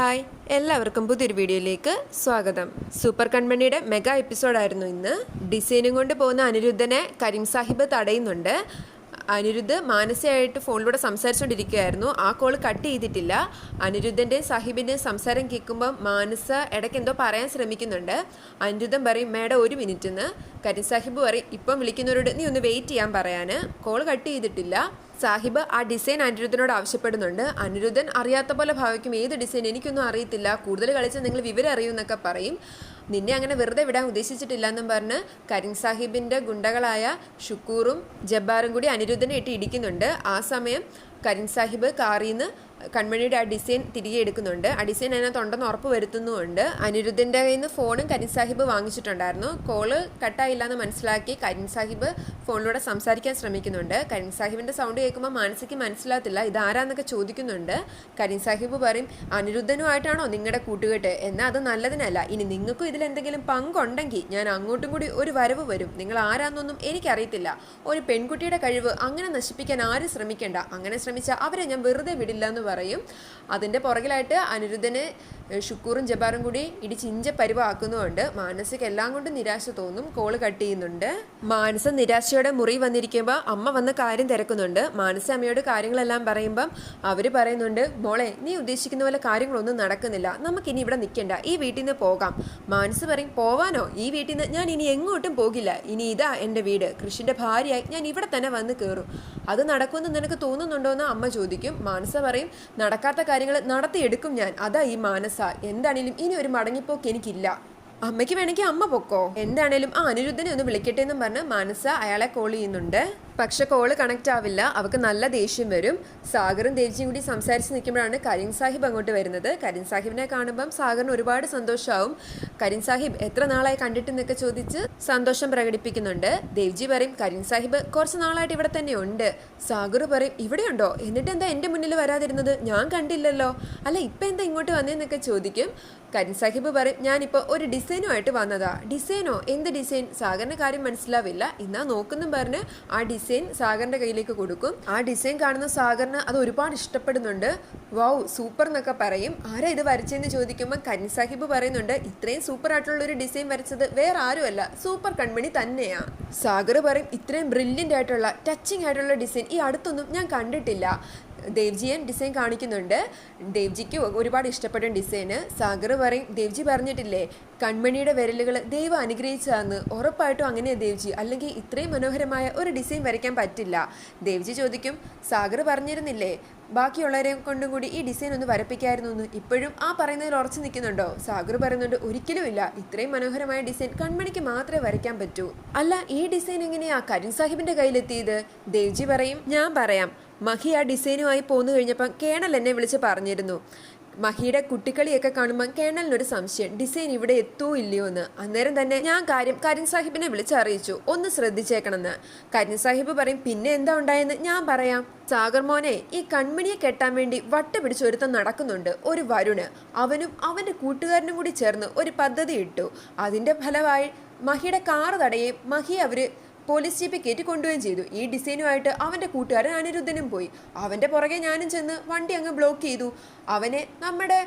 Hi, എല്ലാവർക്കും പുതിയൊരു വീഡിയോയിലേക്ക് സ്വാഗതം. സൂപ്പർ കൺമണിയുടെ മെഗാ എപ്പിസോഡായിരുന്നു ഇന്ന്. ഡിസൈനും കൊണ്ട് പോകുന്ന അനിരുദ്ധനെ കരീം സാഹിബ് തടയുന്നുണ്ട്. അനിരുദ്ധ് മാനസികമായിട്ട് ഫോണിലൂടെ സംസാരിച്ചുകൊണ്ടിരിക്കുകയായിരുന്നു. ആ കോൾ കട്ട് ചെയ്തിട്ടില്ല. അനിരുദ്ധൻ്റെയും സാഹിബിൻ്റെയും സംസാരം കേൾക്കുമ്പോൾ മാനസ ഇടയ്ക്ക് എന്തോ പറയാൻ ശ്രമിക്കുന്നുണ്ട്. അനിരുദ്ധൻ പറയും മേഡം 1 മിനിറ്റ് എന്ന്. കരീം സാഹിബ് പറയും ഇപ്പം വിളിക്കുന്നവരോട് നീ ഒന്ന് വെയിറ്റ് ചെയ്യാൻ പറയാൻ. കോൾ കട്ട് ചെയ്തിട്ടില്ല. സാഹിബ് ആ ഡിസൈൻ അനിരുദ്ധനോട് ആവശ്യപ്പെടുന്നുണ്ട്. അനിരുദ്ധൻ അറിയാത്ത പോലെ ഭാവിക്കും ഏത് ഡിസൈൻ എനിക്കൊന്നും അറിയത്തില്ല, കൂടുതൽ കളിച്ച് നിങ്ങൾ വിവരം അറിയുമെന്നൊക്കെ പറയും. നിന്നെ അങ്ങനെ വെറുതെ വിടാൻ ഉദ്ദേശിച്ചിട്ടില്ല എന്നും പറഞ്ഞ് കരീം സാഹിബിൻ്റെ ഗുണ്ടകളായ ഷുക്കൂറും ജബ്ബാറും കൂടി അനിരുദ്ധനെ ഇട്ട് ഇടിക്കുന്നുണ്ട്. ആ സമയം കരീം സാഹിബ് കാറിൽ നിന്ന് കൺമണിയുടെ ആ ഡിസൈൻ തിരികെ എടുക്കുന്നുണ്ട്. ആ ഡിസൈൻ അതിനകത്ത് ഉണ്ടെന്ന് ഉറപ്പ് വരുത്തുന്നുമുണ്ട്. അനിരുദ്ധൻ്റെ കയ്യിൽ നിന്ന് ഫോണും കരീം സാഹിബ് വാങ്ങിച്ചിട്ടുണ്ടായിരുന്നു. കോള് കട്ടായില്ല എന്ന് മനസ്സിലാക്കി കരീം സാഹിബ് ഫോണിലൂടെ സംസാരിക്കാൻ ശ്രമിക്കുന്നുണ്ട്. കരീം സാഹിബിൻ്റെ സൗണ്ട് കേൾക്കുമ്പോൾ മാനസിക്ക് മനസ്സിലാകത്തില്ല ഇതാരാന്നൊക്കെ ചോദിക്കുന്നുണ്ട്. കരീം സാഹിബ് പറയും അനിരുദ്ധനുമായിട്ടാണോ നിങ്ങളുടെ കൂട്ടുകെട്ട്, എന്നാൽ അത് നല്ലതിനല്ല. ഇനി നിങ്ങൾക്കും ഇതിലെന്തെങ്കിലും പങ്കുണ്ടെങ്കിൽ ഞാൻ അങ്ങോട്ടും കൂടി ഒരു വരവ് വരും. നിങ്ങൾ ആരാന്നൊന്നും എനിക്കറിയത്തില്ല. ഒരു പെൺകുട്ടിയുടെ കഴിവ് അങ്ങനെ നശിപ്പിക്കാൻ ആരും ശ്രമിക്കേണ്ട. അങ്ങനെ ശ്രമിച്ചാൽ അവരെ ഞാൻ വെറുതെ വിടില്ല എന്ന് പറയും. അതിൻ്റെ പുറകിലായിട്ട് അനിരുദ്ധനെ ഷുക്കൂറും ജബ്ബാറും കൂടി ഇടിച്ചിഞ്ച പരിവാക്കുന്നുണ്ട്. മാനസിക്ക് എല്ലാം കൊണ്ടും നിരാശ തോന്നും. കോള് കട്ട് ചെയ്യുന്നുണ്ട്. മാനസ നിരാശയോടെ മുറി വന്നിരിക്കുമ്പോൾ അമ്മ വന്ന് കാര്യം തിരക്കുന്നുണ്ട്. മാനസ അമ്മയോട് കാര്യങ്ങളെല്ലാം പറയുമ്പം അവർ പറയുന്നുണ്ട് മോളെ നീ ഉദ്ദേശിക്കുന്ന പോലെ കാര്യങ്ങളൊന്നും നടക്കുന്നില്ല, നമുക്കിനി ഇവിടെ നിൽക്കണ്ട, ഈ വീട്ടിൽ നിന്ന് പോകാം. മാനസ് പറയും പോവാനോ, ഈ വീട്ടിൽ നിന്ന് ഞാൻ ഇനി എങ്ങോട്ടും പോകില്ല, ഇനി ഇതാ എൻ്റെ വീട്, കൃഷിൻ്റെ ഭാര്യയായി ഞാൻ ഇവിടെ തന്നെ വന്ന് കയറും. അത് നടക്കുമെന്ന് നിനക്ക് തോന്നുന്നുണ്ടോ എന്ന് അമ്മ ചോദിക്കും. മാനസ പറയും നടക്കാത്ത കാര്യങ്ങൾ നടത്തിയെടുക്കും ഞാൻ, അതാ ഈ മാനസ. എന്താണേലും ഇനി ഒരു മടങ്ങിപ്പോക്ക് എനിക്കില്ല. അമ്മയ്ക്ക് വേണമെങ്കിൽ അമ്മ പൊക്കോ, എന്താണേലും ആ അനിരുദ്ധനെ ഒന്ന് വിളിക്കട്ടെ എന്നും പറഞ്ഞ് മാനസ അയാളെ കോൾ ചെയ്യുന്നുണ്ട്. പക്ഷെ കോള് കണക്റ്റ് ആവില്ല. അവൾക്ക് നല്ല ദേഷ്യം വരും. സാഗറും ദേവ്ജിയും കൂടി സംസാരിച്ച് നിൽക്കുമ്പോഴാണ് കരീം സാഹിബ് അങ്ങോട്ട് വരുന്നത്. കരീം സാഹിബിനെ കാണുമ്പം സാഗറിന് ഒരുപാട് സന്തോഷമാവും. കരീം സാഹിബ് എത്ര നാളായി കണ്ടിട്ടെന്നൊക്കെ ചോദിച്ച് സന്തോഷം പ്രകടിപ്പിക്കുന്നുണ്ട്. ദേവ്ജി പറയും കരീം സാഹിബ് കുറച്ച് നാളായിട്ട് ഇവിടെ തന്നെ ഉണ്ട്. സാഗർ പറയും ഇവിടെയുണ്ടോ, എന്നിട്ട് എന്താ എൻ്റെ മുന്നിൽ വരാതിരുന്നത്, ഞാൻ കണ്ടില്ലല്ലോ, അല്ല ഇപ്പം എന്താ ഇങ്ങോട്ട് വന്നതെന്നൊക്കെ ചോദിക്കും. കരീം സാഹിബ് പറയും ഞാനിപ്പോൾ ഒരു ഡിസൈനുമായിട്ട് വന്നതാ. ഡിസൈനോ, എന്ത് ഡിസൈൻ? സാഗറിൻ്റെ കാര്യം മനസ്സിലാവില്ല. ഇന്നാ നോക്കുന്നും പറഞ്ഞ് ആ ഡിസൈൻ സാഗറിന്റെ കയ്യിലേക്ക് കൊടുക്കും. ആ ഡിസൈൻ കാണുന്ന സാഗറിന് അത് ഒരുപാട് ഇഷ്ടപ്പെടുന്നുണ്ട്. വൗ സൂപ്പർ എന്നൊക്കെ പറയും. ആരാ ഇത് വരച്ചതെന്ന് ചോദിക്കുമ്പോൾ കരീം സാഹിബ് പറയുന്നുണ്ട് ഇത്രയും സൂപ്പർ ആയിട്ടുള്ള ഒരു ഡിസൈൻ വരച്ചത് വേറെ ആരുമല്ല, സൂപ്പർ കൺമണി തന്നെയാ. സാഗർ പറയും ഇത്രയും ബ്രില്യൻ്റ് ആയിട്ടുള്ള ടച്ചിങ് ആയിട്ടുള്ള ഡിസൈൻ ഈ അടുത്തൊന്നും ഞാൻ കണ്ടിട്ടില്ല. ദേവ്ജിയൻ ഡിസൈൻ കാണിക്കുന്നുണ്ട്. ദേവ്ജിക്ക് ഒരുപാട് ഇഷ്ടപ്പെട്ട ഡിസൈന്. സാഗർ പറയും ദേവ്ജി പറഞ്ഞിട്ടില്ലേ കൺമണിയുടെ വിരലുകൾ ദൈവം അനുഗ്രഹിച്ചതാന്ന്, ഉറപ്പായിട്ടും അങ്ങനെയാണ് ദേവ്ജി, അല്ലെങ്കിൽ ഇത്രയും മനോഹരമായ ഒരു ഡിസൈൻ വരയ്ക്കാൻ പറ്റില്ല. ദേവ്ജി ചോദിക്കും സാഗർ പറഞ്ഞിരുന്നില്ലേ ബാക്കിയുള്ളവരെ കൊണ്ടും കൂടി ഈ ഡിസൈൻ ഒന്ന് വരപ്പിക്കായിരുന്നു എന്ന്, ഇപ്പോഴും ആ പറയുന്നതിൽ ഉറച്ചു നിൽക്കുന്നുണ്ടോ? സാഗർ പറയുന്നുണ്ട് ഒരിക്കലും ഇല്ല, ഇത്രയും മനോഹരമായ ഡിസൈൻ കൺമണിക്ക് മാത്രമേ വരയ്ക്കാൻ പറ്റൂ. അല്ല ഈ ഡിസൈൻ എങ്ങനെയാ കരീം സാഹിബിന്റെ കയ്യിലെത്തിയത്? ദേവ്ജി പറയും ഞാൻ പറയാം. മഹി ആ ഡിസൈനുമായി പോന്നു കഴിഞ്ഞപ്പം കേണൽ എന്നെ വിളിച്ച് പറഞ്ഞിരുന്നു. മഹിയുടെ കുട്ടിക്കളിയൊക്കെ കാണുമ്പോൾ കേണലിനൊരു സംശയം ഡിസൈൻ ഇവിടെ എത്തുമോ ഇല്ലയോ എന്ന്. അന്നേരം തന്നെ ഞാൻ കരീം സാഹിബിനെ വിളിച്ച് അറിയിച്ചു ഒന്ന് ശ്രദ്ധിച്ചേക്കണമെന്ന്. കരീം സാഹിബ് പറയും പിന്നെ എന്താ ഉണ്ടായെന്ന് ഞാൻ പറയാം. സാഗർ മോനെ, ഈ കൺമണിയെ കെട്ടാൻ വേണ്ടി വട്ട് പിടിച്ച് ഒരുത്തം നടക്കുന്നുണ്ട്, ഒരു വരുണ്. അവനും അവൻ്റെ കൂട്ടുകാരനും കൂടി ചേർന്ന് ഒരു പദ്ധതി ഇട്ടു. അതിൻ്റെ ഫലമായി മഹിയുടെ കാറ് തടയുകയും മഹി അവർ പോലീസ് ജീപ്പിൽ കയറ്റി കൊണ്ടുപോവുകയും ചെയ്തു. ഈ ഡിസൈനുമായിട്ട് അവൻ്റെ കൂട്ടുകാരൻ അനിരുദ്ധനും പോയി. അവൻ്റെ പുറകെ ഞാനും ചെന്ന് വണ്ടി അങ്ങ് ബ്ലോക്ക് ചെയ്തു. അവനെ നമ്മുടെ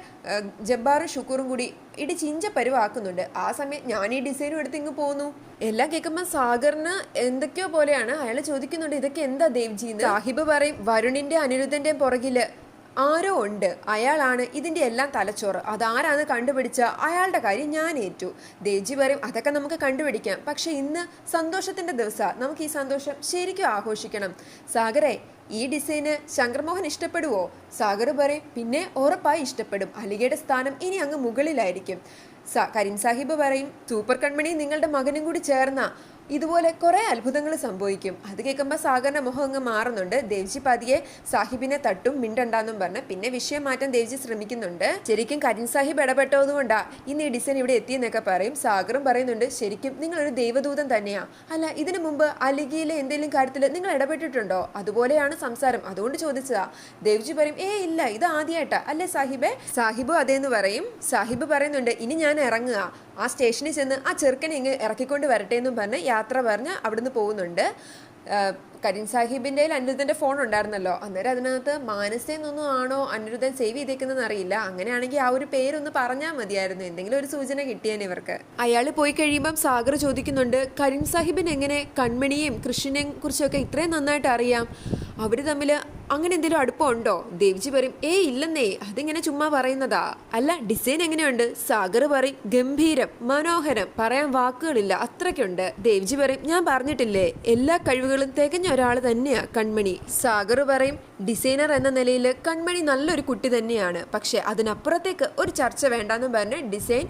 ജബ്ബാറും ഷുക്കൂറും കൂടി ഇടിച്ചിഞ്ച പരിവാക്കുന്നുണ്ട്. ആ സമയം ഞാൻ ഈ ഡിസൈനും എടുത്ത് ഇങ്ങ് പോന്നു. എല്ലാം കേൾക്കുമ്പോൾ സാഗറിന് എന്തൊക്കെയോ പോലെയാണ്. അയാൾ ചോദിക്കുന്നുണ്ട് ഇതൊക്കെ എന്താ ദേവ്ജി? സാഹിബ് പറയും വരുണിൻ്റെ അനിരുദ്ധൻ്റെയും പുറകില് ആരോ ഉണ്ട്, അയാളാണ് ഇതിൻ്റെ എല്ലാം തലച്ചോറ്, അതാരാന്ന് കണ്ടുപിടിച്ച അയാളുടെ കാര്യം ഞാൻ ഏറ്റു. ദേവ്ജി പറയും അതൊക്കെ നമുക്ക് കണ്ടുപിടിക്കാം, പക്ഷെ ഇന്ന് സന്തോഷത്തിൻ്റെ ദിവസമാണ്, നമുക്ക് ഈ സന്തോഷം ശരിക്കും ആഘോഷിക്കണം. സാഗറെ ഈ ഡിസൈന് ശങ്കർമോഹൻ ഇഷ്ടപ്പെടുവോ? സാഗർ പറയും പിന്നെ ഉറപ്പായി ഇഷ്ടപ്പെടും, അലികയുടെ സ്ഥാനം ഇനി അങ്ങ് മുകളിലായിരിക്കും. കരീം സാഹിബ് പറയും സൂപ്പർ കൺമണി നിങ്ങളുടെ മകനും കൂടി ചേർന്ന ഇതുപോലെ കുറേ അത്ഭുതങ്ങൾ സംഭവിക്കും. അത് കേൾക്കുമ്പോൾ സാഗറിന്റെ മുഖം അങ്ങ് മാറുന്നുണ്ട്. ദേവ്ജി പതിയെ സാഹിബിനെ തട്ടും മിണ്ടണ്ടെന്നും പറഞ്ഞ് പിന്നെ വിഷയം മാറ്റാൻ ദേവ്ജി ശ്രമിക്കുന്നുണ്ട്. ശരിക്കും കരീം സാഹിബ് ഇടപെട്ടതുകൊണ്ടാ ഇന്ന് ഈ ഡിസൈൻ ഇവിടെ എത്തിയെന്നൊക്കെ പറയും. സാഗറും പറയുന്നുണ്ട് ശരിക്കും നിങ്ങളൊരു ദൈവദൂതൻ തന്നെയാ. അല്ല ഇതിനു മുമ്പ് അലിഗയിലെ എന്തെങ്കിലും കാര്യത്തിൽ നിങ്ങൾ ഇടപെട്ടിട്ടുണ്ടോ? അതുപോലെയാണ് സംസാരം, അതുകൊണ്ട് ചോദിച്ചതാ. ദേവ്ജി പറയും ഇല്ല, ഇത് ആദ്യമായിട്ടാ അല്ലേ സാഹിബേ? സാഹിബും അതേന്ന് പറയും. സാഹിബ് പറയുന്നുണ്ട് ഇനി ഞാൻ ഇറങ്ങുക, ആ സ്റ്റേഷനിൽ ചെന്ന് ആ ചെറുക്കനെ ഇങ്ങ് ഇറക്കിക്കൊണ്ട് വരട്ടെ എന്നും പറഞ്ഞ് യാത്ര പറഞ്ഞ് അവിടുന്ന് പോകുന്നുണ്ട്. കരീം സാഹിബിൻ്റെ അനിരുദ്ധൻ്റെ ഫോൺ ഉണ്ടായിരുന്നല്ലോ, അന്നേരം അതിനകത്ത് മാനസയെന്നൊന്നും ആണോ അനിരുദ്ധൻ സേവ് ചെയ്തേക്കുന്നതെന്ന് അറിയില്ല. അങ്ങനെയാണെങ്കിൽ ആ ഒരു പേരൊന്ന് പറഞ്ഞാൽ മതിയായിരുന്നു, എന്തെങ്കിലും ഒരു സൂചന കിട്ടിയേനെ ഇവർക്ക്. അയാൾ പോയി കഴിയുമ്പം സാഗർ ചോദിക്കുന്നുണ്ട്, കരീം സാഹിബിന് എങ്ങനെ കൺമണിയെയും കൃഷ്ണനെയും കുറിച്ചൊക്കെ ഇത്രയും നന്നായിട്ട് അറിയാം? അവർ തമ്മിൽ അങ്ങനെ എന്തെങ്കിലും അടുപ്പമുണ്ടോ? ദേവ്ജി പറയും, ഇല്ലെന്നേ, അതിങ്ങനെ ചുമ്മാ പറയുന്നതാ. അല്ല, ഡിസൈൻ എങ്ങനെയുണ്ട്? സാഗർ പറയും, ഗംഭീരം, മനോഹരം, പറയാൻ വാക്കുകളില്ല, അത്രയ്ക്കുണ്ട്. ദേവ്ജി പറയും, ഞാൻ പറഞ്ഞിട്ടില്ലേ, എല്ലാ കഴിവുകളും തികഞ്ഞ ഒരാൾ തന്നെയാ കൺമണി. സാഗർ പറയും, ഡിസൈനർ എന്ന നിലയിൽ കൺമണി നല്ലൊരു കുട്ടി തന്നെയാണ്, പക്ഷെ അതിനപ്പുറത്തേക്ക് ഒരു ചർച്ച വേണ്ടെന്ന് പറഞ്ഞ് ഡിസൈൻ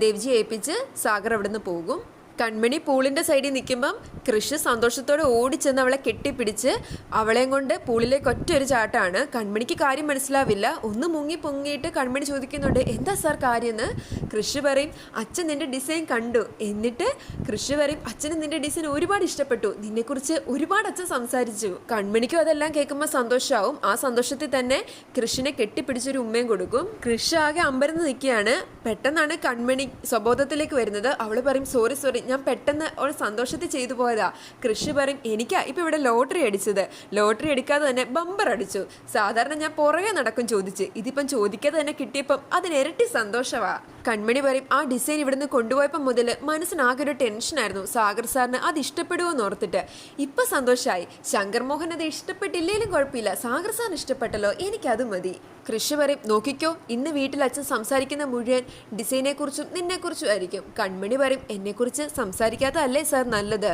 ദേവ്ജിയെ ഏൽപ്പിച്ച് സാഗർ അവിടെ നിന്ന് പോകും. കൺമണി പൂളിൻ്റെ സൈഡിൽ നിൽക്കുമ്പം കൃഷ് സന്തോഷത്തോടെ ഓടിച്ചെന്ന് അവളെ കെട്ടിപ്പിടിച്ച് അവളെയും കൊണ്ട് പൂളിലേക്ക് ഒറ്റൊരു ചാട്ടാണ്. കൺമണിക്ക് കാര്യം മനസ്സിലാവില്ല. ഒന്ന് മുങ്ങി പൊങ്ങിയിട്ട് കൺമണി ചോദിക്കുന്നുണ്ട്, എന്താ സാർ കാര്യമെന്ന്. കൃഷ് പറയും, അച്ഛൻ നിന്റെ ഡിസൈൻ കണ്ടു. എന്നിട്ട് കൃഷ് പറയും, അച്ഛന് നിന്റെ ഡിസൈൻ ഒരുപാട് ഇഷ്ടപ്പെട്ടു, നിന്നെക്കുറിച്ച് ഒരുപാട് അച്ഛൻ സംസാരിച്ചു. കൺമണിക്കും അതെല്ലാം കേൾക്കുമ്പോൾ സന്തോഷമാവും. ആ സന്തോഷത്തിൽ തന്നെ കൃഷിനെ കെട്ടിപ്പിടിച്ചൊരു ഉമ്മയും കൊടുക്കും. കൃഷ് ആകെ അമ്പരന്ന് നിൽക്കുകയാണ്. പെട്ടെന്നാണ് കൺമണി സ്വബോധത്തിലേക്ക് വരുന്നത്. അവള് പറയും, സോറി, ഞാൻ പെട്ടെന്ന് ഒരു സന്തോഷത്തിൽ ചെയ്തു പോയതാ. കൃഷി പറയും, എനിക്കാ ഇപ്പം ഇവിടെ ലോട്ടറി അടിച്ചത്. ലോട്ടറി അടിക്കാതെ തന്നെ ബമ്പർ അടിച്ചു. സാധാരണ ഞാൻ പുറകെ നടക്കും ചോദിച്ച്, ഇതിപ്പം ചോദിക്കാതെ തന്നെ കിട്ടിയപ്പം അതിനിരട്ടി സന്തോഷമാ. കൺമണി പറയും, ആ ഡിസൈൻ ഇവിടുന്ന് കൊണ്ടുപോയപ്പോൾ മുതൽ മനസ്സിനാകെ ഒരു ടെൻഷനായിരുന്നു, സാഗർ സാറിന് അത് ഇഷ്ടപ്പെടുമോ എന്ന് ഓർത്തിട്ട്. ഇപ്പം സന്തോഷമായി. ശങ്കർ മോഹൻ അത് ഇഷ്ടപ്പെട്ടില്ലേലും കുഴപ്പമില്ല, സാഗർ സാറിന് ഇഷ്ടപ്പെട്ടല്ലോ, എനിക്കത് മതി. കൃഷി പറയും, നോക്കിക്കോ, ഇന്ന് വീട്ടിൽ അച്ഛൻ സംസാരിക്കുന്ന മുഴുവൻ ഡിസൈനെ കുറിച്ചും നിന്നെക്കുറിച്ചും ആയിരിക്കും. കൺമണി പറയും, എന്നെക്കുറിച്ച് സംസാരിക്കാത്തല്ലേ സാർ നല്ലത്?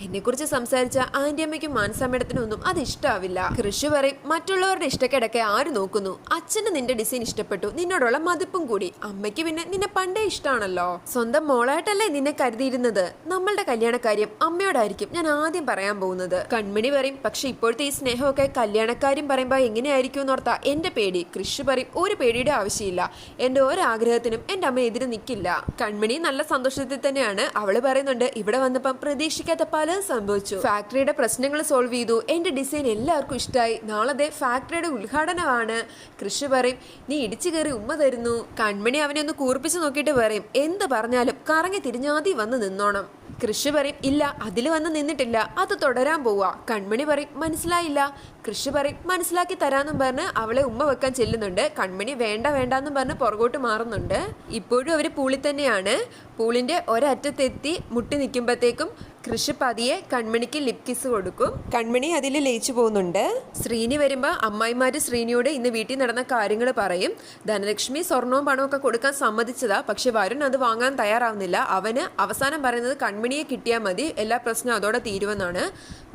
എന്നെക്കുറിച്ച് സംസാരിച്ച ആൻറ്റി അമ്മയ്ക്കും മാനസാമേടത്തിനും ഒന്നും അത് ഇഷ്ടാവില്ല. കൃഷി പറയും, മറ്റുള്ളവരുടെ ഇഷ്ടക്കേടൊക്കെ ആര് നോക്കുന്നു? അച്ഛന് നിന്റെ ഡിസൈൻ ഇഷ്ടപ്പെട്ടു, നിന്നോടുള്ള മതിപ്പും കൂടി. അമ്മയ്ക്ക് പിന്നെ നിന്നെ പണ്ടേ ഇഷ്ടമാണല്ലോ, സ്വന്തം മോളായിട്ടല്ലേ നിന്നെ കരുതിയിരുന്നത്. നമ്മളുടെ കല്യാണക്കാര്യം അമ്മയോടായിരിക്കും ഞാൻ ആദ്യം പറയാൻ പോകുന്നത്. കൺമണി പറയും, പക്ഷെ ഇപ്പോഴത്തെ ഈ സ്നേഹമൊക്കെ കല്യാണക്കാര്യം പറയുമ്പോൾ എങ്ങനെയായിരിക്കും എന്നോർത്താ എന്റെ പേടി. കൃഷി പറയും, ഒരു പേടിയുടെ ആവശ്യമില്ല, എന്റെ ഒരാഗ്രഹത്തിനും എന്റെ അമ്മ എതിര് നിൽക്കില്ല. കൺമണി നല്ല സന്തോഷത്തിൽ തന്നെയാണ്. അവള് പറയുന്നുണ്ട്, ഇവിടെ വന്നപ്പം പ്രതീക്ഷിക്കാത്ത പലതും സംഭവിച്ചു. ഫാക്ടറിയുടെ പ്രശ്നങ്ങൾ സോൾവ് ചെയ്തു, എന്റെ ഡിസൈൻ എല്ലാവർക്കും ഇഷ്ടമായി. നാളെ ഫാക്ടറിയുടെ ഉദ്ഘാടനമാണ്. കൃഷി പറയും, നീ ഇടിച്ചു കയറി ഉമ്മ തരുന്നു. കൺമണി അവനെ ഒന്ന് കൂർപ്പിച്ച് നോക്കിയിട്ട് പറയും, എന്ത് പറഞ്ഞാലും കറങ്ങി തിരിഞ്ഞാതി വന്ന് നിന്നോണം. കൃഷി പറയും, ഇല്ല, അതിൽ വന്ന് നിന്നിട്ടില്ല, അത് തുടരാൻ പോവാ. കൺമണി പറയും, മനസ്സിലായില്ല. കൃഷി പറയും, മനസ്സിലാക്കി തരാന്നും പറഞ്ഞ് അവളെ ഉമ്മ വെക്കാൻ ചെല്ലുന്നുണ്ട്. കൺമണി വേണ്ടെന്നും പറഞ്ഞ് പുറകോട്ട് മാറുന്നുണ്ട്. ഇപ്പോഴും അവര് പൂളിൽ തന്നെയാണ്. പൂളിന്റെ ഒരറ്റത്തെത്തി മുട്ടി നിൽക്കുമ്പോഴത്തേക്കും കൃഷി പതിയെ കൺമണിക്ക് ലിപ് കിസ് കൊടുക്കും. കൺമണി അതിൽ ലയിച്ചു പോകുന്നുണ്ട്. ശ്രീനി വരുമ്പോൾ അമ്മായിമാര് ശ്രീനിയോട് ഇന്ന് വീട്ടിൽ നടന്ന കാര്യങ്ങൾ പറയും. ധനലക്ഷ്മി സ്വർണവും പണവും ഒക്കെ കൊടുക്കാൻ സമ്മതിച്ചതാ, പക്ഷെ വരുൺ അത് വാങ്ങാൻ തയ്യാറാവുന്നില്ല. അവന് അവസാനം പറയുന്നത് കൺമണിയെ കിട്ടിയാൽ മതി, എല്ലാ പ്രശ്നവും അതോടെ തീരുമെന്നാണ്.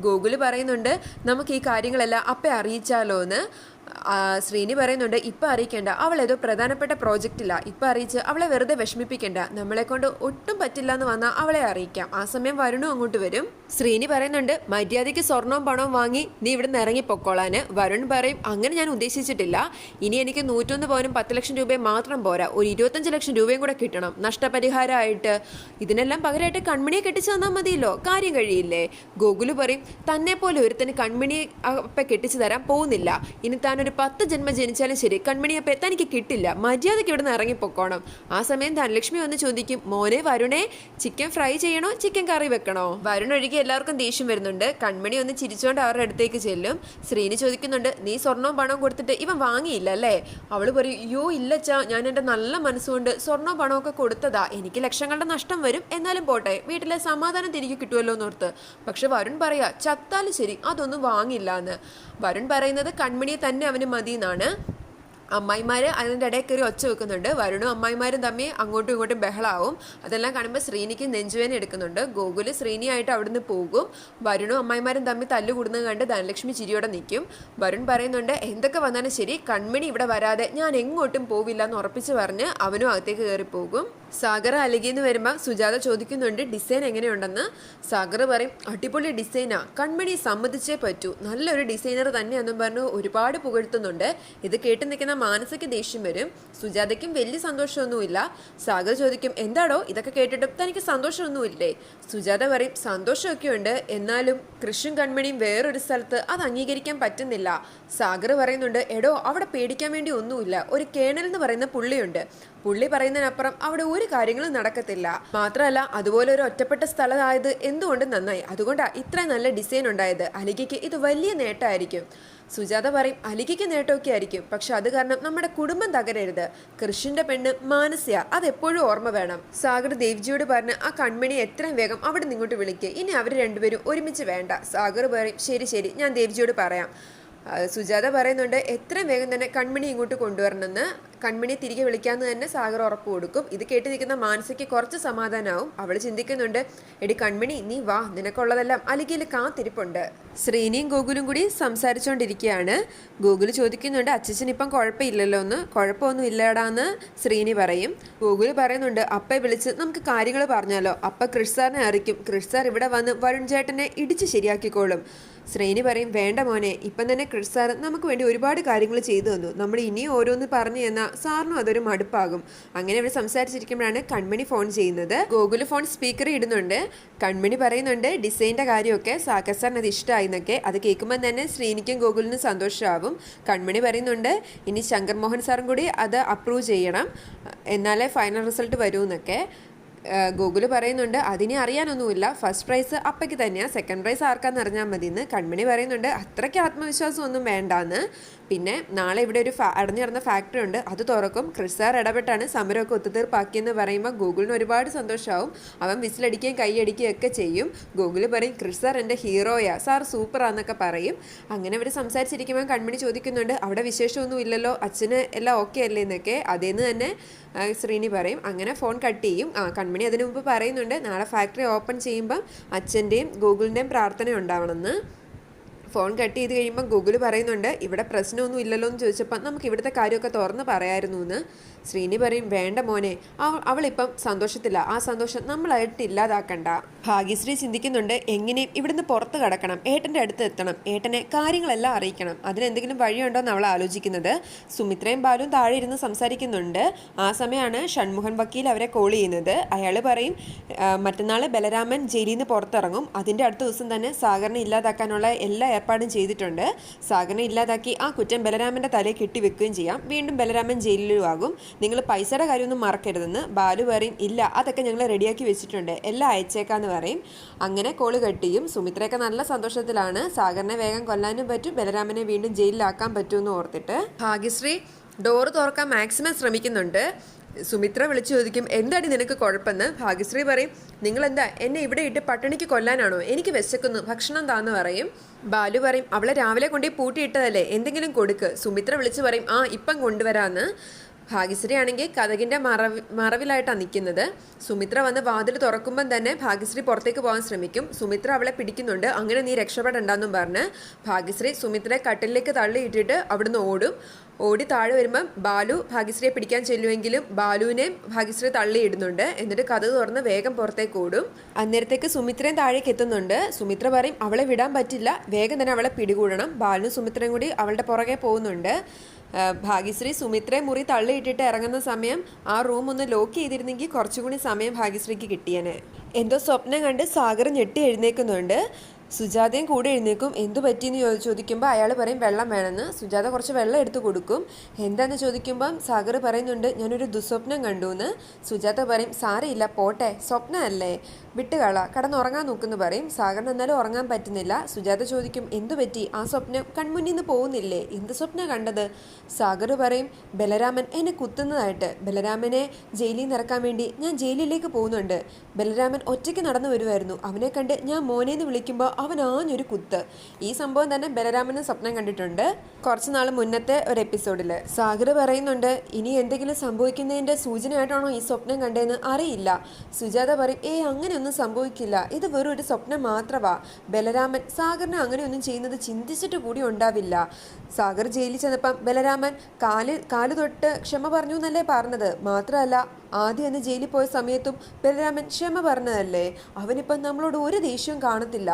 ഗോകുല് പറയുന്നുണ്ട്, നമുക്ക് ഈ കാര്യങ്ങളെല്ലാം അപ്പെ അറിയിച്ചാലോ എന്ന്. ശ്രീനി പറയുന്നുണ്ട്, ഇപ്പം അറിയിക്കേണ്ട, അവൾ ഏതോ പ്രധാനപ്പെട്ട പ്രോജക്റ്റില്ല, ഇപ്പം അറിയിച്ച് അവളെ വെറുതെ വിഷമിപ്പിക്കേണ്ട, നമ്മളെ കൊണ്ട് ഒട്ടും പറ്റില്ല എന്ന് വന്നാൽ അവളെ അറിയിക്കാം, ആ സമയം വരുണും അങ്ങോട്ട് വരും. ശ്രീനി പറയുന്നുണ്ട്, മര്യാദയ്ക്ക് സ്വർണവും പണവും വാങ്ങി നീ ഇവിടെ നിന്ന് ഇറങ്ങി പൊക്കോളാന്. വരുൺ പറയും, അങ്ങനെ ഞാൻ ഉദ്ദേശിച്ചിട്ടില്ല, ഇനി എനിക്ക് 101 പവനും 10 ലക്ഷം രൂപയും മാത്രം പോരാ, ഒരു 25 ലക്ഷം രൂപയും കൂടെ കിട്ടണം നഷ്ടപരിഹാരമായിട്ട്. ഇതിനെല്ലാം പകരമായിട്ട് കൺമണിയെ കെട്ടിച്ചു തന്നാൽ മതിയല്ലോ, കാര്യം കഴിയില്ലേ. ഗോകുല് പറയും, തന്നെ പോലെ ഒരുത്തന് കൺമണിയെ അപ്പം കെട്ടിച്ചു തരാൻ പോകുന്നില്ല, ഇനി താനൊരു 10 ജന്മം ജനിച്ചാലും ശരി കൺമണിയപ്പം തനിക്ക് കിട്ടില്ല, മര്യാദയ്ക്ക് ഇവിടെ നിന്ന് ഇറങ്ങിപ്പൊക്കോണം. ആ സമയം ധനലക്ഷ്മി വന്ന് ചോദിക്കും, മോനെ വരുണേ, ചിക്കൻ ഫ്രൈ ചെയ്യണോ ചിക്കൻ കറി വെക്കണോ? വരുൺ ഒഴികെ എല്ലാവർക്കും ദേഷ്യം വരുന്നുണ്ട്. കൺമണി ഒന്ന് ചിരിച്ചുകൊണ്ട് അവരുടെ അടുത്തേക്ക് ചെല്ലും. ശ്രീനി ചോദിക്കുന്നുണ്ട്, നീ സ്വർണവും പണവും കൊടുത്തിട്ട് ഇവൻ വാങ്ങിയില്ല അല്ലേ? അവള് പറയും, അയ്യോ ഇല്ലച്ചാ, ഞാൻ എൻ്റെ നല്ല മനസ്സുകൊണ്ട് സ്വർണവും പണവും ഒക്കെ കൊടുത്തതാ, എനിക്ക് ലക്ഷങ്ങളുടെ നഷ്ടം വരും, എന്നാലും പോട്ടെ, വീട്ടിലെ സമാധാനം തിരികെ കിട്ടുമല്ലോ എന്നോർത്ത്. പക്ഷെ വരുൺ പറയാ, ചത്താലും ശരി അതൊന്നും വാങ്ങില്ല എന്ന്. വരുൺ പറയുന്നത് കൺമണിയെ തന്നെ അവന് മതി എന്നാണ്. അമ്മായിമാർ അതിൻ്റെ ഇടയിൽ കയറി ഒച്ച വെക്കുന്നുണ്ട്. വരുണും അമ്മായിമാരും തമ്മിൽ അങ്ങോട്ടും ഇങ്ങോട്ടും ബഹളാവും. അതെല്ലാം കാണുമ്പോൾ ശ്രീനിക്ക് നെഞ്ചുവേന എടുക്കുന്നുണ്ട്. ഗോകുല് ശ്രീനിയായിട്ട് അവിടുന്ന് പോകും. വരുണും അമ്മായിമാരും തമ്മിൽ തല്ലുകൂടുന്നത് കണ്ട് ധനലക്ഷ്മി ചിരിയോടെ നിൽക്കും. വരുൺ പറയുന്നുണ്ട്, എന്തൊക്കെ വന്നാലും ശരി കൺമണി ഇവിടെ വരാതെ ഞാൻ എങ്ങോട്ടും പോവില്ല എന്ന് ഉറപ്പിച്ച് പറഞ്ഞ് അവനും അകത്തേക്ക് കയറി പോകും. സാഗർ അലികിന്ന് വരുമ്പോൾ സുജാത ചോദിക്കുന്നുണ്ട്, ഡിസൈൻ എങ്ങനെയുണ്ടെന്ന്. സാഗർ പറയും, അടിപൊളി ഡിസൈനാ, കൺമണി സമ്മതിച്ചേ പറ്റൂ, നല്ലൊരു ഡിസൈനർ തന്നെയെന്നും പറഞ്ഞ് ഒരുപാട് പുകഴ്ത്തുന്നുണ്ട്. ഇത് കേട്ട് നിൽക്കുന്ന മാനസയ്ക്ക് ദേഷ്യം വരും. സുജാതയ്ക്കും വലിയ സന്തോഷമൊന്നുമില്ല. സാഗർ ചോദിക്കും, എന്താടോ ഇതൊക്കെ കേട്ടിട്ടും തനിക്ക് സന്തോഷമൊന്നുമില്ലേ? സുജാത പറയും, സന്തോഷമൊക്കെ ഉണ്ട്, എന്നാലും കൃഷും കൺമണിയും വേറൊരു സ്ഥലത്ത് അത് അംഗീകരിക്കാൻ പറ്റുന്നില്ല. സാഗർ പറയുന്നുണ്ട്, എടോ അവിടെ പേടിക്കാൻ വേണ്ടി ഒന്നുമില്ല. ഒരു കേണൽ എന്ന് പറയുന്ന പുള്ളിയുണ്ട്. പുള്ളി പറയുന്നതിനപ്പുറം അവിടെ ഒരു കാര്യങ്ങളും നടക്കത്തില്ല. മാത്രമല്ല അതുപോലെ ഒരു ഒറ്റപ്പെട്ട സ്ഥലമായത് എന്തുകൊണ്ട് നന്നായി. അതുകൊണ്ടാണ് ഇത്രയും നല്ല ഡിസൈൻ ഉണ്ടായത്. അലികയ്ക്ക് ഇത് വലിയ നേട്ടമായിരിക്കും. സുജാത പറയും, അലികയ്ക്ക് നേട്ടമൊക്കെ ആയിരിക്കും, പക്ഷെ അത് കാരണം നമ്മുടെ കുടുംബം തകരരുത്. കൃഷിന്റെ പെണ്ണ് മാനസ്യ, അതെപ്പോഴും ഓർമ്മ വേണം. സാഗർ ദേവ്ജിയോട് പറഞ്ഞ് ആ കൺമണി എത്രയും വേഗം അവിടെ നിങ്ങോട്ട് വിളിക്കുക. ഇനി അവർ രണ്ടുപേരും ഒരുമിച്ച് വേണ്ട. സാഗർ പറയും, ശരി ശരി, ഞാൻ ദേവ്ജിയോട് പറയാം. സുജാത പറയുന്നുണ്ട്, എത്രയും വേഗം തന്നെ കൺമണി ഇങ്ങോട്ട് കൊണ്ടുവരണമെന്ന്. കൺമണിയെ തിരികെ വിളിക്കാമെന്ന് തന്നെ സാഗർ ഉറപ്പ് കൊടുക്കും. ഇത് കേട്ട് നിൽക്കുന്ന മാനസയ്ക്ക് കുറച്ച് സമാധാനമാവും. അവൾ ചിന്തിക്കുന്നുണ്ട്, എടി കൺമണി, നീ വാ, നിനക്കുള്ളതെല്ലാം അലികയിൽ കാത്തിരിപ്പുണ്ട്. ശ്രീനിയും ഗോകുലും കൂടി സംസാരിച്ചുകൊണ്ടിരിക്കുകയാണ്. ഗോകുല് ചോദിക്കുന്നുണ്ട്, അച്ഛൻ ഇപ്പം കുഴപ്പമില്ലല്ലോ എന്ന്. കുഴപ്പമൊന്നും ഇല്ലടാന്ന് ശ്രീനി പറയും. ഗോകുല് പറയുന്നുണ്ട്, അപ്പയെ വിളിച്ച് നമുക്ക് കാര്യങ്ങൾ പറഞ്ഞാലോ? അപ്പ കൃഷ് സാറിനെ അറിയിക്കും. കൃഷ് സാർ ഇവിടെ വന്ന് വരുൺ ചേട്ടനെ ഇടിച്ച് ശരിയാക്കിക്കോളും. ശ്രീനി പറയും, വേണ്ട മോനെ, ഇപ്പം തന്നെ കൃഷ് സാർ നമുക്ക് വേണ്ടി ഒരുപാട് കാര്യങ്ങൾ ചെയ്തു തന്നു. നമ്മൾ ഇനിയും ഓരോന്ന് പറഞ്ഞു എന്നാൽ സാറിനും അതൊരു മടുപ്പാകും. അങ്ങനെ അവർ സംസാരിച്ചിരിക്കുമ്പോഴാണ് കൺമണി ഫോൺ ചെയ്യുന്നത്. ഗോകുല് ഫോൺ സ്പീക്കർ ഇടുന്നുണ്ട്. കൺമണി പറയുന്നുണ്ട്, ഡിസൈൻ്റെ കാര്യമൊക്കെ സാഗർ സാറിന് അത് ഇഷ്ടമായി എന്നൊക്കെ. അത് കേൾക്കുമ്പോൾ തന്നെ ശ്രീനിക്കും ഗോകുലിനും സന്തോഷമാവും. കൺമണി പറയുന്നുണ്ട്, ഇനി ശങ്കർ മോഹൻ സാറും കൂടി അത് അപ്രൂവ് ചെയ്യണം, എന്നാലേ ഫൈനൽ റിസൾട്ട് വരൂ എന്നൊക്കെ. ഗോകുല് പറയുന്നുണ്ട്, അതിനെ അറിയാനൊന്നുമില്ല, ഫസ്റ്റ് പ്രൈസ് അപ്പയ്ക്ക് തന്നെയാണ്, സെക്കൻഡ് പ്രൈസ് ആർക്കാന്ന് അറിഞ്ഞാൽ മതി എന്ന്. കൺമണി പറയുന്നുണ്ട്, അത്രയ്ക്ക് ആത്മവിശ്വാസം ഒന്നും വേണ്ടാന്ന്. പിന്നെ നാളെ ഇവിടെ ഒരു അടഞ്ഞു കിടന്ന ഫാക്ടറി ഉണ്ട്, അത് തുറക്കും. കൃഷ് സാർ ഇടപെട്ടാണ് സമരമൊക്കെ ഒത്തുതീർപ്പാക്കിയെന്ന് പറയുമ്പോൾ ഗോകുലിന് ഒരുപാട് സന്തോഷമാവും. അവൻ വിസിലടിക്കുകയും കൈയടിക്കുകയും ഒക്കെ ചെയ്യും. ഗോകുല് പറയും, കൃഷ് സാർ എൻ്റെ ഹീറോയാ, സാർ സൂപ്പറാന്നൊക്കെ പറയും. അങ്ങനെ അവർ സംസാരിച്ചിരിക്കുമ്പോൾ കൺമണി ചോദിക്കുന്നുണ്ട്, അവിടെ വിശേഷമൊന്നും ഇല്ലല്ലോ, അച്ഛന് എല്ലാം ഓക്കെ അല്ലേ എന്നൊക്കെ. അതേന്ന് തന്നെ ശ്രീനി പറയും. അങ്ങനെ ഫോൺ കട്ട് ചെയ്യും. കൺമണി അതിനു മുമ്പ് പറയുന്നുണ്ട്, നാളെ ഫാക്ടറി ഓപ്പൺ ചെയ്യുമ്പം അച്ഛൻ്റെയും ഗൂഗിളിൻ്റെയും പ്രാർത്ഥന ഉണ്ടാവണമെന്ന്. ഫോൺ കട്ട് ചെയ്ത് കഴിയുമ്പോൾ ഗൂഗിൾ പറയുന്നുണ്ട്, ഇവിടെ പ്രശ്നമൊന്നും ഇല്ലല്ലോ എന്ന് ചോദിച്ചപ്പോൾ നമുക്ക് ഇവിടുത്തെ കാര്യമൊക്കെ തുറന്ന് പറയായിരുന്നു എന്ന്. ശ്രീനി പറയും, വേണ്ട മോനെ, അവളിപ്പം സന്തോഷത്തില്ല, ആ സന്തോഷം നമ്മളായിട്ട് ഇല്ലാതാക്കണ്ട. ഭാഗ്യശ്രീ ചിന്തിക്കുന്നുണ്ട്, എങ്ങനെയും ഇവിടുന്ന് പുറത്ത് കടക്കണം, ഏട്ടൻ്റെ അടുത്ത് എത്തണം, ഏട്ടനെ കാര്യങ്ങളെല്ലാം അറിയിക്കണം. അതിനെന്തെങ്കിലും വഴിയുണ്ടോ എന്ന് അവൾ ആലോചിക്കുന്നത്. സുമിത്രയും ബാലും താഴെ ഇരുന്ന് സംസാരിക്കുന്നുണ്ട്. ആ സമയമാണ് ഷൺമുഖൻ വക്കീൽ അവരെ കോൾ ചെയ്യുന്നത്. അയാൾ പറയും, മറ്റന്നാൾ ബലരാമൻ ജയിലിൽ നിന്ന് പുറത്തിറങ്ങും, അതിൻ്റെ അടുത്ത ദിവസം തന്നെ സാഗറിനെ ഇല്ലാതാക്കാനുള്ള എല്ലാ ഏർപ്പാടും ചെയ്തിട്ടുണ്ട്. സാഗറിനെ ഇല്ലാതാക്കി ആ കുറ്റം ബലരാമൻ്റെ തലയിൽ കെട്ടിവെക്കുകയും ചെയ്യാം. വീണ്ടും ബലരാമൻ ജയിലിലും ആകും. നിങ്ങൾ പൈസയുടെ കാര്യമൊന്നും മറക്കരുതെന്ന്. ബാലു പറയും, ഇല്ല, അതൊക്കെ ഞങ്ങൾ റെഡിയാക്കി വെച്ചിട്ടുണ്ട്, എല്ലാം അയച്ചേക്കാന്ന് പറയും. അങ്ങനെ കോള് കെട്ടിയും. സുമിത്രയൊക്കെ നല്ല സന്തോഷത്തിലാണ്. സാഗറിനെ വേഗം കൊല്ലാനും പറ്റും, ബലരാമനെ വീണ്ടും ജയിലിലാക്കാൻ പറ്റുമെന്ന് ഓർത്തിട്ട്. ഭാഗ്യശ്രീ ഡോറ് തുറക്കാൻ മാക്സിമം ശ്രമിക്കുന്നുണ്ട്. സുമിത്ര വിളിച്ചു ചോദിക്കും, എന്താടി നിനക്ക് കുഴപ്പമെന്ന്. ഭാഗ്യശ്രീ പറയും, നിങ്ങളെന്താ എന്നെ ഇവിടെ ഇട്ട് പട്ടിണിക്ക് കൊല്ലാനാണോ? എനിക്ക് വിശക്കുന്നു, ഭക്ഷണം താന്ന് പറയും. ബാലു പറയും, അവളെ രാവിലെ കൊണ്ടുപോയി പൂട്ടിയിട്ടതല്ലേ, എന്തെങ്കിലും കൊടുക്ക്. സുമിത്ര വിളിച്ചു പറയും, ഇപ്പം കൊണ്ടുവരാന്ന്. ഭാഗ്യശ്രീ ആണെങ്കിൽ കതകിൻ്റെ മറവിലായിട്ടാണ് നിൽക്കുന്നത്. സുമിത്ര വന്ന് വാതിൽ തുറക്കുമ്പം തന്നെ ഭാഗ്യശ്രീ പുറത്തേക്ക് പോകാൻ ശ്രമിക്കും. സുമിത്ര അവളെ പിടിക്കുന്നുണ്ട്. അങ്ങനെ നീ രക്ഷപ്പെടണ്ടെന്നും പറഞ്ഞ് ഭാഗ്യശ്രീ സുമിത്രയെ കട്ടിലേക്ക് തള്ളിയിട്ടിട്ട് അവിടുന്ന് ഓടി താഴെ വരുമ്പം ബാലു ഭാഗ്യശ്രീയെ പിടിക്കാൻ ചെല്ലുമെങ്കിലും ബാലുവിനെ ഭാഗ്യശ്രീ തള്ളിയിടുന്നുണ്ട്. എന്നിട്ട് കഥ തുറന്ന് വേഗം പുറത്തേക്ക് ഓടും. അന്നേരത്തേക്ക് സുമിത്രയും താഴേക്ക് എത്തുന്നുണ്ട്. സുമിത്ര പറയും, അവളെ വിടാൻ പറ്റില്ല, വേഗം തന്നെ അവളെ പിടികൂടണം. ബാലുവും സുമിത്രയും കൂടി അവളുടെ പുറകെ പോകുന്നുണ്ട്. ഭാഗ്യശ്രീ സുമിത്രയെ മുറി തള്ളിയിട്ടിട്ട് ഇറങ്ങുന്ന സമയം ആ റൂം ഒന്ന് ലോക്ക് ചെയ്തിരുന്നെങ്കിൽ കുറച്ചുകൂടി സമയം ഭാഗ്യശ്രീക്ക് കിട്ടിയേനെ. എന്തോ സ്വപ്നം കണ്ട് സാഗർ ഞെട്ടി എഴുന്നേക്കുന്നുണ്ട്. സുജാതയും കൂടെ എഴുന്നേക്കും. എന്തു പറ്റിയെന്ന് ചോദിക്കുമ്പോൾ അയാൾ പറയും, വെള്ളം വേണമെന്ന്. സുജാത കുറച്ച് വെള്ളം എടുത്ത് കൊടുക്കും. എന്താണെന്ന് ചോദിക്കുമ്പം സാഗർ പറയുന്നുണ്ട്, ഞാനൊരു ദുസ്വപ്നം കണ്ടു എന്ന്. സുജാത പറയും, സാരയില്ല, പോട്ടെ, സ്വപ്നമല്ലേ, വിട്ടുകള, കടന്നുറങ്ങാൻ നോക്കുന്നു പറയും. സാഗറിന് എന്നാലും ഉറങ്ങാൻ പറ്റുന്നില്ല. സുജാത ചോദിക്കും, എന്തു പറ്റി, ആ സ്വപ്നം കൺമുന്നിൽ നിന്ന് പോകുന്നില്ലേ, എന്ത് സ്വപ്നം കണ്ടത്? സാഗർ പറയും, ബലരാമൻ എന്നെ കുത്തുന്നതായിട്ട്. ബലരാമനെ ജയിലിൽ നിന്ന് ഇറക്കാൻ വേണ്ടി ഞാൻ ജയിലിലേക്ക് പോകുന്നുണ്ട്. ബലരാമൻ ഒറ്റയ്ക്ക് നടന്നു വരുമായിരുന്നു. അവനെ കണ്ട് ഞാൻ മോനേന്ന് വിളിക്കുമ്പോൾ അവൻ ആഞ്ഞൊരു കുത്ത്. ഈ സംഭവം തന്നെ ബലരാമന് സ്വപ്നം കണ്ടിട്ടുണ്ട് കുറച്ച് നാൾ മുന്നത്തെ ഒരു എപ്പിസോഡിൽ. സാഗർ പറയുന്നുണ്ട്, ഇനി എന്തെങ്കിലും സംഭവിക്കുന്നതിൻ്റെ സൂചനയായിട്ടാണോ ഈ സ്വപ്നം കണ്ടതെന്ന് അറിയില്ല. സുജാത പറയും, അങ്ങനെയൊന്നും സംഭവിക്കില്ല, ഇത് വെറും ഒരു സ്വപ്നം മാത്രമാ. ബലരാമൻ സാഗറിനെ അങ്ങനെയൊന്നും ചെയ്യുന്നത് ചിന്തിച്ചിട്ട് കൂടി ഉണ്ടാവില്ല. സാഗർ ജയിലിൽ ചെന്നപ്പം ബലരാമൻ കാല് തൊട്ട് ക്ഷമ പറഞ്ഞു എന്നല്ലേ പറഞ്ഞത്. മാത്രമല്ല ആദ്യം അന്ന് ജയിലിൽ പോയ സമയത്തും ബലരാമൻ ക്ഷമ പറഞ്ഞതല്ലേ. അവനിപ്പം നമ്മളോട് ഒരു ദേഷ്യവും കാണത്തില്ല.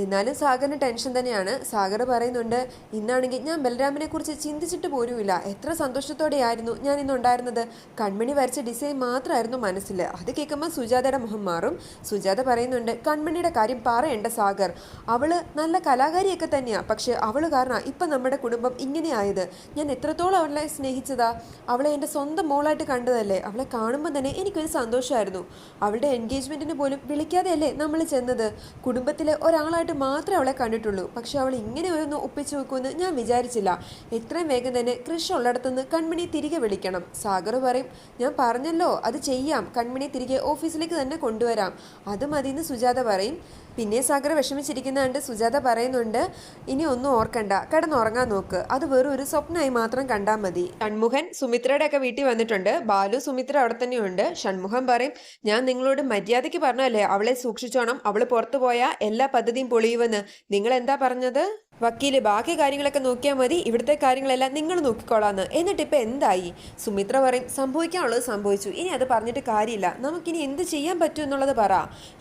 എന്നാലും സാഗറിന് ടെൻഷൻ തന്നെയാണ്. സാഗർ പറയുന്നുണ്ട്, ഇന്നാണെങ്കിൽ ഞാൻ ബലരാമനെ കുറിച്ച് ചിന്തിച്ചിട്ട് പോലുമില്ല. എത്ര സന്തോഷത്തോടെയായിരുന്നു ഞാൻ ഇന്നുണ്ടായിരുന്നത്. കൺമണി വരച്ച ഡിസൈൻ മാത്രമായിരുന്നു മനസ്സിൽ. അത് കേൾക്കുമ്പോൾ സുജാതയുടെ മുഖം മാറും. സുജാത പറയുന്നുണ്ട്, കൺമണിയുടെ കാര്യം പറയണ്ട സാഗർ, അവള് നല്ല കലാകാരിയൊക്കെ തന്നെയാണ്. പക്ഷെ അവള് കാരണം ഇപ്പം നമ്മുടെ കുടുംബം ഇങ്ങനെയായത്. ഞാൻ എത്രത്തോളം അവളെ സ്നേഹിച്ചതാ. അവളെ എൻ്റെ സ്വന്തം മോളായിട്ട് കണ്ടതല്ലേ. അവളെ കാണുമ്പോൾ തന്നെ എനിക്കൊരു സന്തോഷമായിരുന്നു. അവളുടെ എൻഗേജ്മെൻറ്റിന് പോലും വിളിക്കാതെയല്ലേ നമ്മൾ ചെന്നത്. കുടുംബത്തിലെ ഒരാളായിട്ട് മാത്രമേ അവളെ കണ്ടിട്ടുള്ളൂ. പക്ഷെ അവൾ ഇങ്ങനെ ഒന്ന് ഒപ്പിച്ചു വെക്കുമെന്ന് ഞാൻ വിചാരിച്ചില്ല. എത്രയും വേഗം തന്നെ കൃഷി ഉള്ളിടത്തുനിന്ന് കൺമണി തിരികെ വിളിക്കണം. സാഗർ പറയും, ഞാൻ പറഞ്ഞല്ലോ അത് ചെയ്യാം, കൺമണി തിരികെ ഓഫീസിലേക്ക് തന്നെ കൊണ്ടുവരാം, അത് മതിയെന്ന് സുജാത പറയും. പിന്നെ സാഗർ വിഷമിച്ചിരിക്കുന്ന കണ്ട് സുജാത പറയുന്നുണ്ട്, ഇനി ഒന്നും ഓർക്കണ്ട, കിടന്നുറങ്ങാൻ നോക്ക്, അത് വെറും ഒരു സ്വപ്നമായി മാത്രം കണ്ടാൽ മതി. ഷൺമുഖൻ സുമിത്രയുടെ ഒക്കെ വീട്ടിൽ വന്നിട്ടുണ്ട്. ബാലു സുമിത്ര അവിടെ തന്നെയുണ്ട്. ഷൺമുഖൻ പറയും, ഞാൻ നിങ്ങളോട് മര്യാദയ്ക്ക് പറഞ്ഞല്ലേ അവളെ സൂക്ഷിച്ചോണം, അവള് പുറത്തു പോയാൽ എല്ലാ പദ്ധതിയും പൊളിയുമെന്ന്. നിങ്ങൾ എന്താ പറഞ്ഞത്? വക്കീല് ബാക്കി കാര്യങ്ങളൊക്കെ നോക്കിയാൽ മതി, ഇവിടുത്തെ കാര്യങ്ങളെല്ലാം നിങ്ങൾ നോക്കിക്കോളാന്ന്. എന്നിട്ടിപ്പോൾ എന്തായി? സുമിത്ര പറയും, സംഭവിക്കാനുള്ളത് സംഭവിച്ചു, ഇനി അത് പറഞ്ഞിട്ട് കാര്യമില്ല, നമുക്കിനി എന്ത് ചെയ്യാൻ പറ്റും എന്നുള്ളത് പറ.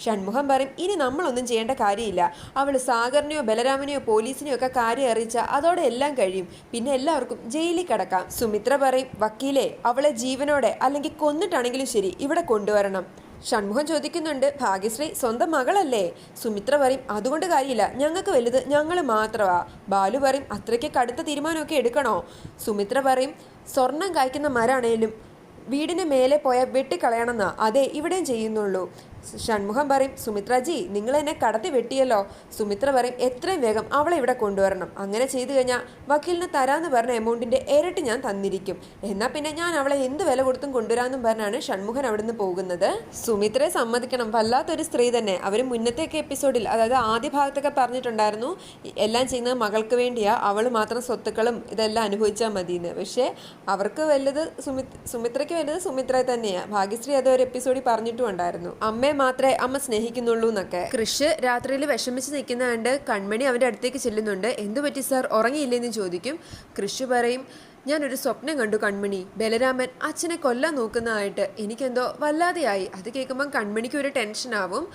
ഷൺമുഖം പറയും, ഇനി നമ്മളൊന്നും ചെയ്യേണ്ട കാര്യമില്ല. അവൾ സാഗറിനെയോ ബലരാമനെയോ പോലീസിനെയോ ഒക്കെ കാര്യം അറിയിച്ചാൽ അതോടെ എല്ലാം കഴിയും, പിന്നെ എല്ലാവർക്കും ജയിലിൽ കിടക്കാം. സുമിത്ര പറയും, വക്കീലെ അവളെ ജീവനോടെ അല്ലെങ്കിൽ കൊന്നിട്ടാണെങ്കിലും ശരി ഇവിടെ കൊണ്ടുവരണം. ഷൺമുഖം ചോദിക്കുന്നുണ്ട്, ഭാഗ്യശ്രീ സ്വന്തം മകളല്ലേ? സുമിത്ര പറയും, അതുകൊണ്ട് കാര്യമില്ല, ഞങ്ങൾക്ക് വലുത് ഞങ്ങൾ മാത്രമാ. ബാലു പറയും, അത്രയ്ക്ക് കടുത്ത തീരുമാനമൊക്കെ എടുക്കണോ? സുമിത്ര പറയും, സ്വർണം കായ്ക്കുന്ന മരാണേലും വീടിന് മേലെ പോയാൽ വെട്ടിക്കളയണമെന്നാ, അതെ ഇവിടെയും ചെയ്യുന്നുള്ളൂ. ഷൺമുഖം പറയും, സുമിത്രജി നിങ്ങൾ എന്നെ കടത്തി വെട്ടിയല്ലോ. സുമിത്ര പറയും, എത്രയും വേഗം അവളെ ഇവിടെ കൊണ്ടുവരണം. അങ്ങനെ ചെയ്തു കഴിഞ്ഞാൽ വക്കീലിന് തരാമെന്ന് പറഞ്ഞ എമൗണ്ടിൻ്റെ ഇരട്ടി ഞാൻ തന്നിരിക്കും. എന്നാൽ പിന്നെ ഞാൻ അവളെ എന്ത് വില കൊടുത്തും കൊണ്ടുവരാമെന്നും പറഞ്ഞാണ് ഷൺമുഖൻ അവിടുന്ന് പോകുന്നത്. സുമിത്രയെ സമ്മതിക്കണം, വല്ലാത്തൊരു സ്ത്രീ തന്നെ. അവർ മുന്നത്തെയൊക്കെ എപ്പിസോഡിൽ, അതായത് ആദ്യ ഭാഗത്തൊക്കെ പറഞ്ഞിട്ടുണ്ടായിരുന്നു എല്ലാം ചെയ്യുന്നത് മകൾക്ക് വേണ്ടിയാ, അവൾ മാത്രം സ്വത്തുക്കളും ഇതെല്ലാം അനുഭവിച്ചാൽ മതിയെന്ന്. പക്ഷേ അവർക്ക് വലുത് സുമിത്രയ്ക്ക് വലുത് സുമിത്രയെ തന്നെയാണ്. ഭാഗ്യശ്രീ അത് ഒരു എപ്പിസോഡിൽ പറഞ്ഞിട്ടും ഉണ്ടായിരുന്നു, അമ്മയെ മാത്രമേ അമ്മ സ്നേഹിക്കുന്നുള്ളൂ എന്നൊക്കെ. കൃഷ് രാത്രിയിൽ വിഷമിച്ച് നിൽക്കുന്ന കണ്ട് കൺമണി അവൻ്റെ അടുത്തേക്ക് ചെല്ലുന്നുണ്ട്. എന്തു പറ്റി സാർ, ഉറങ്ങിയില്ലെന്ന് ചോദിക്കും. കൃഷ് പറയും, ഞാനൊരു സ്വപ്നം കണ്ടു കൺമണി, ബലരാമൻ അച്ഛനെ കൊല്ലാൻ നോക്കുന്നതായിട്ട്. എനിക്കെന്തോ വല്ലാതെയായി. അത് കേൾക്കുമ്പം കൺമണിക്ക് ഒരു ടെൻഷനാവും.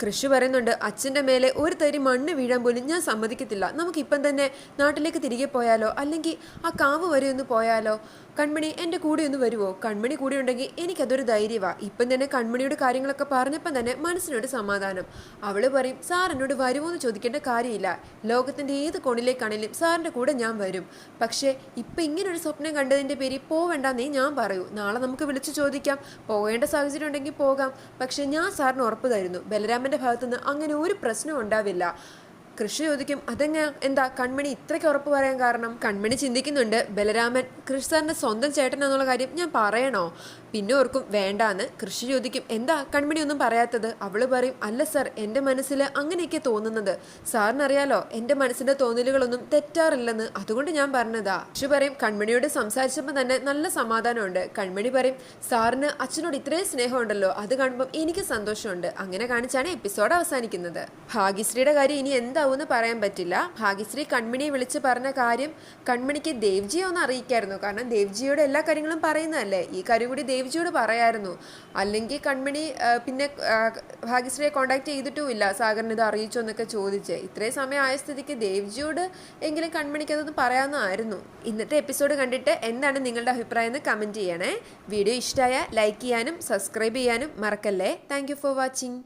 കൃഷി പറയുന്നുണ്ട്, അച്ഛൻ്റെ മേലെ ഒരു തരി മണ്ണ് വീഴാൻ പോലും ഞാൻ സമ്മതിക്കത്തില്ല. നമുക്കിപ്പം തന്നെ നാട്ടിലേക്ക് തിരികെ പോയാലോ, അല്ലെങ്കിൽ ആ കാവ് വരെ ഒന്ന് പോയാലോ? കൺമണി എൻ്റെ കൂടെ ഒന്ന് വരുമോ? കൺമണി കൂടെ ഉണ്ടെങ്കിൽ എനിക്കതൊരു ധൈര്യമാണ്. ഇപ്പം തന്നെ കൺമണിയുടെ കാര്യങ്ങളൊക്കെ പറഞ്ഞപ്പം തന്നെ മനസ്സിനൊരു സമാധാനം. അവൾ പറയും, സാർ എന്നോട് വരുമോ എന്ന് ചോദിക്കേണ്ട കാര്യമില്ല, ലോകത്തിൻ്റെ ഏത് കോണിലേക്കാണെങ്കിലും സാറിൻ്റെ കൂടെ ഞാൻ വരും. പക്ഷേ ഇപ്പം ഇങ്ങനൊരു സ്വപ്നം കണ്ടതിൻ്റെ പേരിൽ പോവേണ്ടെന്നേ ഞാൻ പറയൂ. നാളെ നമുക്ക് വിളിച്ചു ചോദിക്കാം, പോകേണ്ട സാഹചര്യം ഉണ്ടെങ്കിൽ പോകാം. പക്ഷേ ഞാൻ സാറിന് ഉറപ്പ് തരുന്നു, ബലരാമൻ്റെ ഭാഗത്തുനിന്ന് അങ്ങനെ ഒരു പ്രശ്നവും ഉണ്ടാവില്ല. കൃഷി ചോദിക്കും, അതെങ്ങനെയാ, എന്താ കൺമണി ഇത്രയ്ക്ക് ഉറപ്പ് പറയാൻ കാരണം? കൺമണി ചിന്തിക്കുന്നുണ്ട്, ബലരാമൻ കൃഷി സാറിൻ്റെ സ്വന്തം ചേട്ടനാന്നുള്ള കാര്യം ഞാൻ പറയണോ? പിന്നെ ഓർക്കും വേണ്ടാന്ന്. കൃഷി ചോദിക്കും, എന്താ കൺമണി ഒന്നും പറയാത്തത്? അവള് പറയും, അല്ല സാർ, എൻ്റെ മനസ്സിൽ അങ്ങനെയൊക്കെ തോന്നുന്നത്. സാറിനറിയാലോ എൻ്റെ മനസ്സിൻ്റെ തോന്നലുകളൊന്നും തെറ്റാറില്ലെന്ന്, അതുകൊണ്ട് ഞാൻ പറഞ്ഞതാ. കൃഷി പറയും, കൺമണിയോട് സംസാരിച്ചപ്പോൾ തന്നെ നല്ല സമാധാനമുണ്ട്. കൺമണി പറയും, സാറിന് അച്ഛനോട് ഇത്രയും സ്നേഹമുണ്ടല്ലോ, അത് കാണുമ്പം എനിക്ക് സന്തോഷമുണ്ട്. അങ്ങനെ കാണിച്ചാണ് എപ്പിസോഡ് അവസാനിക്കുന്നത്. ഭാഗ്യശ്രീയുടെ കാര്യം ഇനി എന്താവുമെന്ന് പറയാൻ പറ്റില്ല. ഭാഗ്യശ്രീ കൺമണിയെ വിളിച്ച് പറഞ്ഞ കാര്യം കൺമണിക്ക് ദേവ്ജിയെ ഒന്ന് അറിയിക്കായിരുന്നു. കാരണം ദേവ്ജിയോട് എല്ലാ കാര്യങ്ങളും പറയുന്നതല്ലേ, ഈ കാര്യം കൂടി ദേവ്ജിയോട് പറയായിരുന്നു. അല്ലെങ്കിൽ കൺമണി പിന്നെ ഭാഗ്യശ്രീയെ കോണ്ടാക്ട് ചെയ്തിട്ടുമില്ല, സാഗറിന് ഇത് അറിയിച്ചോ എന്നൊക്കെ ചോദിച്ച്. ഇത്രയും സമയം ആയ സ്ഥിതിക്ക് ദേവ്ജിയോട് എങ്കിലും കൺമണിക്ക് അതൊന്ന് പറയാവുന്നതായിരുന്നു. ഇന്നത്തെ എപ്പിസോഡ് കണ്ടിട്ട് എന്താണ് നിങ്ങളുടെ അഭിപ്രായം എന്ന് കമൻറ്റ് ചെയ്യണേ. വീഡിയോ ഇഷ്ടമായ ലൈക്ക് ചെയ്യാനും സബ്സ്ക്രൈബ് ചെയ്യാനും മറക്കല്ലേ. Thank you for watching.